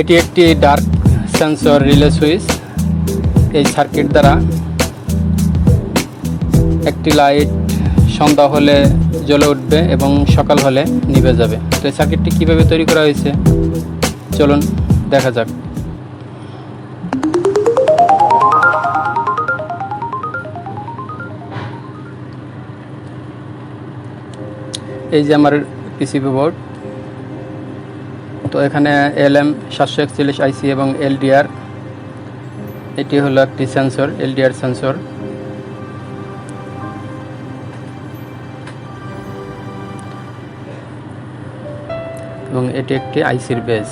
এটি একটি dark sensor relay switch. এই সার্কিট দ্বারা একটি লাইট সন্ধ্যা হলে জ্বলে উঠবে এবং সকাল হলে নিভে যাবে। তো এই সার্কিটটি কীভাবে তৈরি করা হয়েছে চলুন দেখা যাক। এই যে আমার পিসিবি বোর্ড। তো এখানে Elab 741 আইসি এবং LDR, এটি হলো একটি সেন্সর, LDR সেন্সর। এবং এটি একটি আইসির বেস।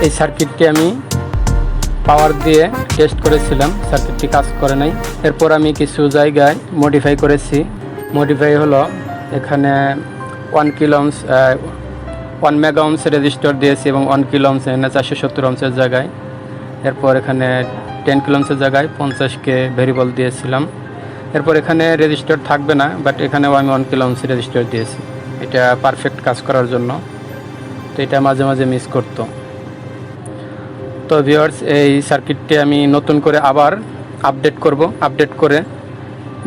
এই সার্কিটটি আমি পাওয়ার দিয়ে টেস্ট করেছিলাম, সার্কিটটি কাজ করে নাই। এরপর আমি কিছু জায়গায় মডিফাই করেছি। মডিফাই হলো এখানে 1 kilo Ohm's 1 mega Ohm's resistor দিয়েছি এবং 1 কিলো ওহমস এখানে 470 ওহমসের জায়গায়। এরপর এখানে 10 কিলো ওহমসের জায়গায় 50K ভেরিয়েবল দিয়েছিলাম। এরপর এখানে রেজিস্টর থাকবে না, বাট এখানেও আমি 1 কিলো ওহমস রেজিস্টর দিয়েছি এটা পারফেক্ট কাজ করার জন্য। তো এটা মাঝে মাঝে মিস করতো। তো ভিউয়ার্স, এই সার্কিটটি আমি নতুন করে আবার আপডেট করব। আপডেট করে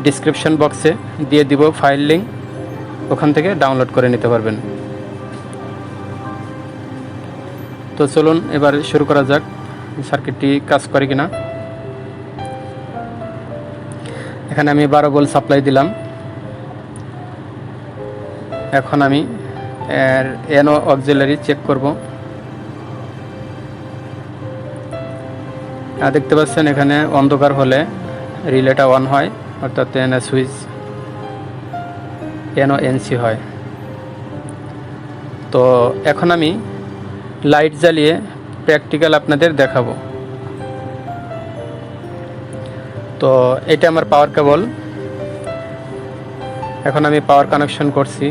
ডিসক্রিপশন বক্সে দিয়ে দিব ফাইল লিঙ্ক, ওখান থেকে ডাউনলোড করে নিতে পারবেন। তো চলুন এবার শুরু করা যাক সার্কিটটি কাজ করে কিনা। এখানে আমি 12 ভোল্ট সাপ্লাই দিলাম। এখন আমি এর এনো অক্সিলারি চেক করব। দেখতে পাচ্ছেন এখানে অন্ধকার হলে রিলেটা অন হয়, অর্থাৎ এনে সুইচ এনো এনসি হয়। তো এখন আমি লাইট জ্বালিয়ে প্র্যাকটিক্যাল আপনাদের দেখাবো। তো এটা আমার পাওয়ার কেবল। এখন আমি পাওয়ার কানেকশন করছি,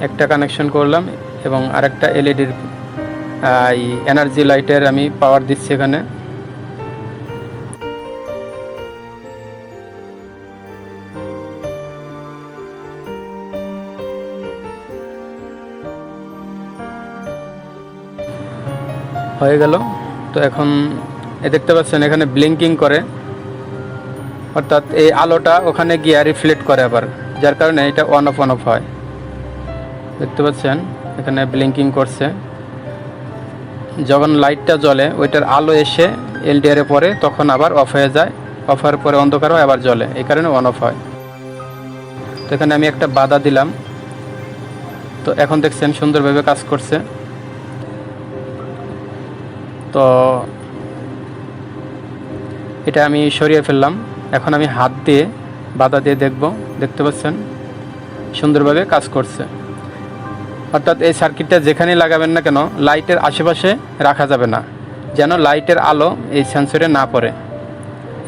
একটা কানেকশন করলাম এবং আরেকটা এলইডির এনার্জি লাইটের আমি পাওয়ার দিচ্ছি এখানে। হয়ে গেল। তো এখন দেখতে পাচ্ছেন এখানে ব্লিঙ্কিং করে, অর্থাৎ এই আলোটা ওখানে গিয়ে রিফ্লেক্ট করে আবার, যার কারণে এটা অন অফ হয়। দেখতে পাচ্ছেন এখানে ব্লিঙ্কিং করছে। যখন লাইটটা জ্বলে ওইটার আলো এসে এলডিআরে পড়ে, তখন আবার অফ হয়ে যায়, অফ হওয়ার পরে অন্ধকার হয় আবার জ্বলে, এই কারণে অন অফ হয়। তো এখানে আমি একটা বাধা দিলাম। তো এখন দেখছেন সুন্দরভাবে কাজ করছে। তো এটা আমি সরিয়ে ফেললাম। এখন আমি হাত দিয়ে বাধা দিয়ে দেখতে পাচ্ছেন সুন্দরভাবে কাজ করছে। অর্থাৎ এই সার্কিটটা যেখানে লাগাবেন না কেন লাইটের আশেপাশে রাখা যাবে না, যেন লাইটের আলো এই সেন্সরে না পড়ে,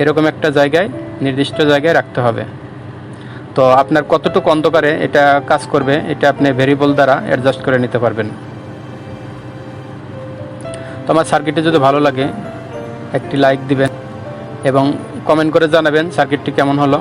এরকম একটা জায়গায়, নির্দিষ্ট জায়গায় রাখতে হবে। তো আপনার কতটুকু অন্ধকারে এটা কাজ করবে এটা আপনি ভেরিয়েবল দ্বারা অ্যাডজাস্ট করে নিতে পারবেন। তো আমার সার্কিটটি যদি ভালো লাগে একটি লাইক দিবেন এবং কমেন্ট করে জানাবেন সার্কিটটি কেমন হলো।